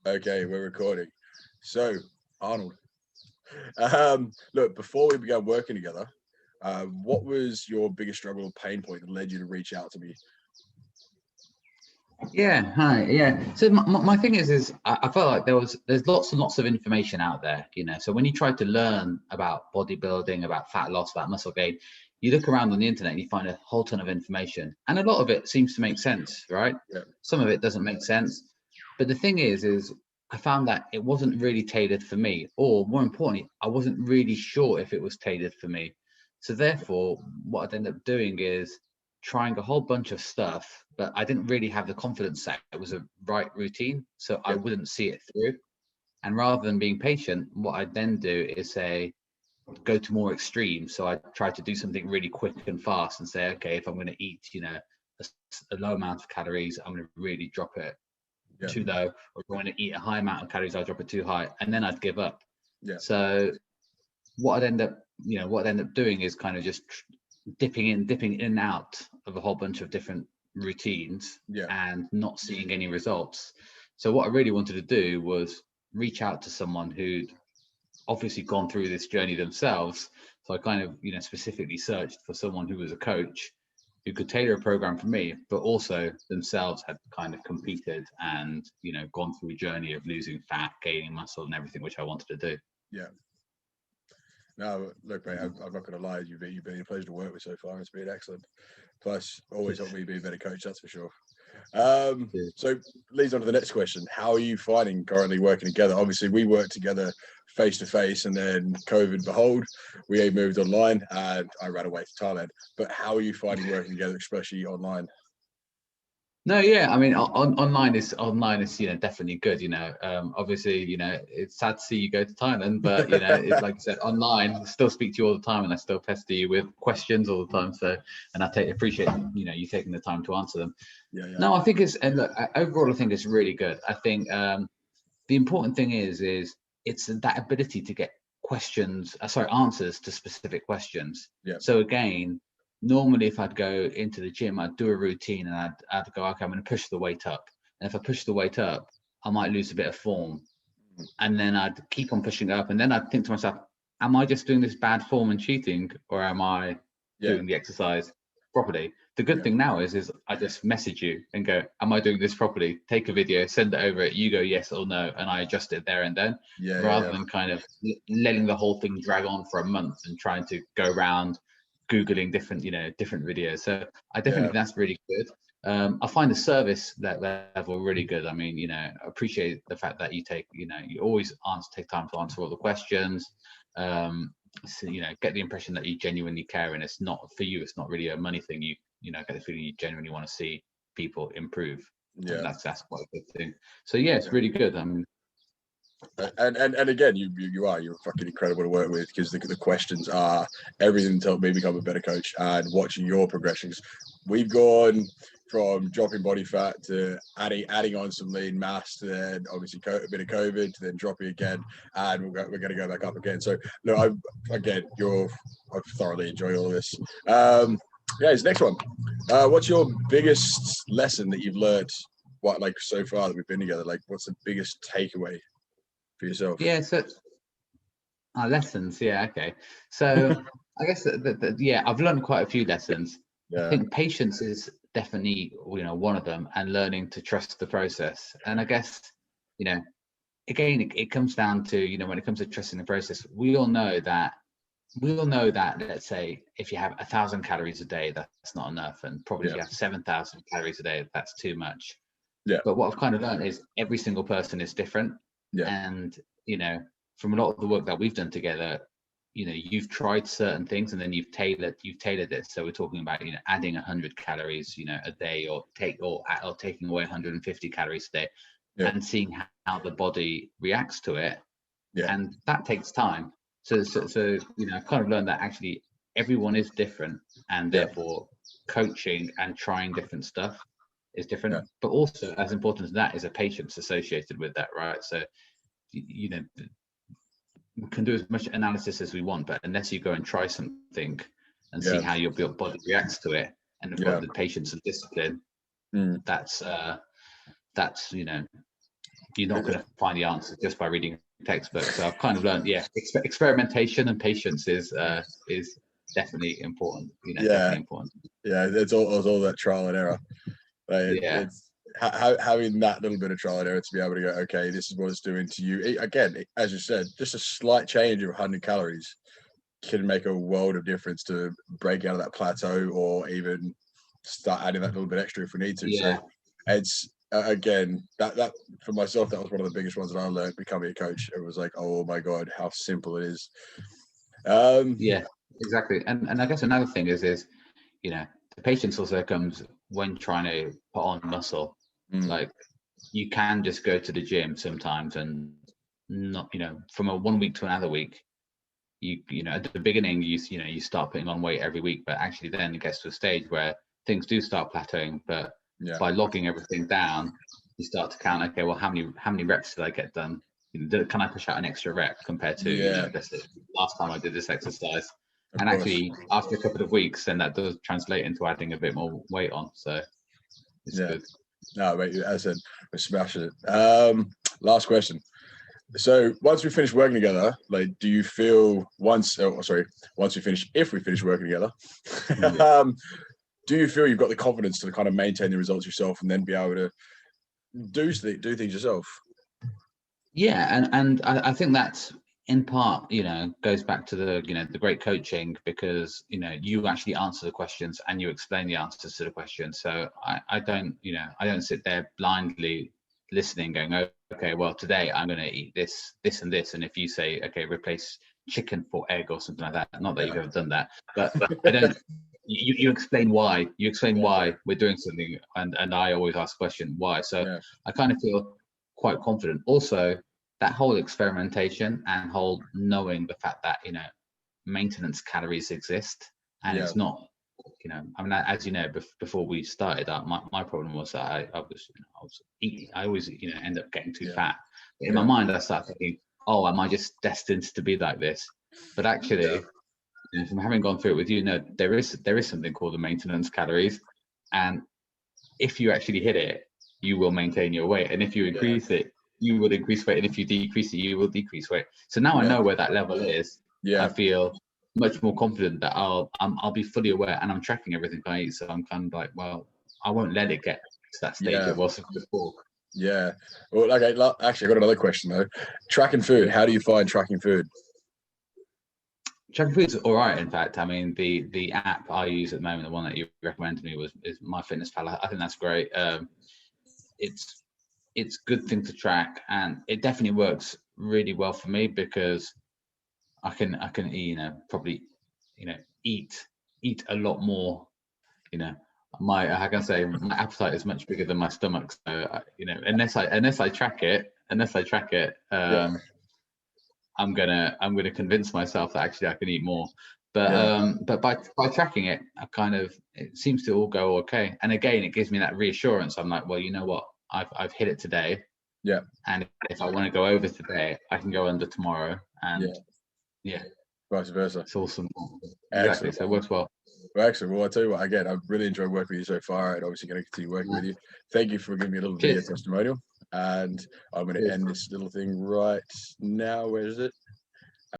Okay, we're recording. So, Arnold, look, before we began working together, what was your biggest struggle or pain point that led you to reach out to me? Yeah, hi. Yeah. So my thing is I felt like there's lots and lots of information out there, So when you try to learn about bodybuilding, about fat loss, about muscle gain, you look around on the internet and you find a whole ton of information, and a lot of it seems to make sense, right? Yeah. Some of it doesn't make sense, but the thing is I found that it wasn't really tailored for me, or more importantly, I wasn't really sure if it was tailored for me. So therefore, what I'd end up doing is trying a whole bunch of stuff, but I didn't really have the confidence that it was a right routine, so I wouldn't see it through. And rather than being patient, what I then do is say, go to more extreme. So I try to do something really quick and fast and say, okay, if I'm going to eat, a low amount of calories, I'm going to really drop it too low. Or if I want to eat a high amount of calories, I'll drop it too high, and then I'd give up. So what I'd end up doing is kind of just dipping in and out of a whole bunch of different routines and not seeing any results. So what I really wanted to do was reach out to someone who'd obviously gone through this journey themselves. So I kind of, specifically searched for someone who was a coach who could tailor a program for me, but also themselves had kind of competed and, gone through a journey of losing fat, gaining muscle and everything, which I wanted to do. Yeah. No, look, mate, I'm not going to lie. You've been a pleasure to work with so far. It's been excellent. Plus, always helped me be a better coach, that's for sure. So leads on to the next question. How are you finding currently working together? Obviously, we worked together face to face, and then COVID, behold, we moved online, and I ran away to Thailand. But how are you finding working together, especially online? No, yeah, I mean, online is definitely good. Obviously, it's sad to see you go to Thailand, but it's like I said, online, I still speak to you all the time, and I still pester you with questions all the time. So, and I appreciate you taking the time to answer them. Yeah. No, I think and look, overall, I think it's really good. I think the important thing is it's that ability to get answers to specific questions. Yeah. So again, normally if I'd go into the gym, I'd do a routine and I'd go, okay, I'm going to push the weight up. And if I push the weight up, I might lose a bit of form. And then I'd keep on pushing up. And then I'd think to myself, am I just doing this bad form and cheating, or am I doing the exercise properly? The good thing now is I just message you and go, am I doing this properly? Take a video, send it over, you go yes or no, and I adjust it there and then, rather than kind of letting the whole thing drag on for a month and trying to go around Googling different videos. So I definitely think that's really good. I find the service level really good. I mean, I appreciate the fact that you always take time to answer all the questions. So, get the impression that you genuinely care, and it's not for you. It's not really a money thing. You get the feeling you genuinely want to see people improve. Yeah, that's quite a good thing. So yeah, it's really good. I mean, and again, you're fucking incredible to work with, because the questions are everything to help me become a better coach, and watching your progressions. We've gone from dropping body fat to adding on some lean mass, to then obviously a bit of COVID, to then dropping again, and we're going to go back up again. So no, I thoroughly enjoy all of this. Guys, next one. What's your biggest lesson that you've learned? So far that we've been together? Like, what's the biggest takeaway for yourself? Yeah, so lessons. Yeah, okay. So I guess I've learned quite a few lessons. I think patience is definitely one of them, and learning to trust the process. And I guess again, it comes down to when it comes to trusting the process, we all know that let's say if you have 1,000 calories a day, that's not enough, and probably if you have 7,000 calories a day, that's too much. But what I've kind of learned is every single person is different. And from a lot of the work that we've done together, you've tried certain things and then you've tailored it. So we're talking about adding 100 calories a day, or taking away 150 calories a day, and seeing how the body reacts to it. And that takes time. So I've kind of learned that actually everyone is different, and therefore coaching and trying different stuff is different. But also, as important as that, is a patience associated with that, right? So we can do as much analysis as we want, but unless you go and try something and see how your body reacts to it, and have got the patience and discipline, that's that's, you know, you're not going to find the answer just by reading a textbook. So I've kind of learned, yeah, experimentation and patience is definitely important. You know, Yeah, definitely important. yeah, it's all that trial and error. Like, Yeah. it's having that little bit of trial and error to be able to go, okay, this is what it's doing to you. Again, as you said, just a slight change of 100 calories can make a world of difference to break out of that plateau, or even start adding that little bit extra if we need to. Yeah. So it's again, that for myself, that was one of the biggest ones that I learned becoming a coach. It was like, oh my god, how simple it is. Yeah, exactly. And I guess another thing is you know, the patience also comes when trying to put on muscle. Like, you can just go to the gym sometimes and not, you know, from a 1 week to another week, you know, at the beginning you know, you start putting on weight every week, but actually then it gets to a stage where things do start plateauing. But yeah, by logging everything down, you start to count, okay, well, how many reps did I get done? Can I push out an extra rep compared to, you yeah, know, let's say last time I did this exercise? of And course. actually, after a couple of weeks, then that does translate into adding a bit more weight on. So it's Yeah. good. No, mate, as I said, we're smashing it. Last question. So once we finish working together, like, do you feel once we finish, if we finish working together, Yeah. do you feel you've got the confidence to kind of maintain the results yourself and then be able to do things yourself? Yeah, and I think that's in part, you know, goes back to the, you know, the great coaching, because, you know, you actually answer the questions and you explain the answers to the questions. So I don't, you know, I don't sit there blindly listening, going, oh, okay, well, today I'm going to eat this, this, and this. And if you say, okay, replace chicken for egg or something like that, not that you've ever done that, but I don't. You explain why. You explain why we're doing something, and I always ask the question why. So Yeah, I kind of feel quite confident. Also, that whole experimentation and whole knowing the fact that, you know, maintenance calories exist, and yeah, it's not, you know, I mean, as you know, before we started out, my problem was that I was, you know, I was eating, I always, you know, end up getting too yeah, fat. In my yeah, mind, I started thinking, oh, am I just destined to be like this? But yeah, actually, you know, from having gone through it with you, no, there is something called the maintenance calories, and if you actually hit it, you will maintain your weight, and if you yeah, increase it, you will increase weight, and if you decrease it, you will decrease weight. So now I yeah, know where that level is. I yeah, feel much more confident that I'll be fully aware, and I'm tracking everything I eat. So I'm kind of like, well, I won't let it get to that stage yeah, it was before. yeah. Well, okay. Actually, I got another question though. Tracking food. Yeah. How do you find tracking food? Tracking food's all right. In fact, I mean, the app I use at the moment, the one that you recommended to me, is MyFitnessPal. I think that's great. It's good thing to track, and it definitely works really well for me, because I can you know, probably, you know, eat a lot more, you know, my, how can I say, my appetite is much bigger than my stomach. So you know, unless I track it, Yeah, I'm gonna convince myself that actually I can eat more. yeah, But by tracking it, it seems to all go okay. And again, it gives me that reassurance. I'm like, well, you know what, I've hit it today, yeah, and if I want to go over today, I can go under tomorrow. yeah. And yeah, Vice versa. it's awesome. Exactly. Excellent. So it works well. Well, excellent. Well, I tell you what, again, I've really enjoyed working with you so far, and obviously going to continue working with you. Thank you for giving me a little video Cheers. testimonial. And I'm going to Cheers. end this little thing right now. Where is it?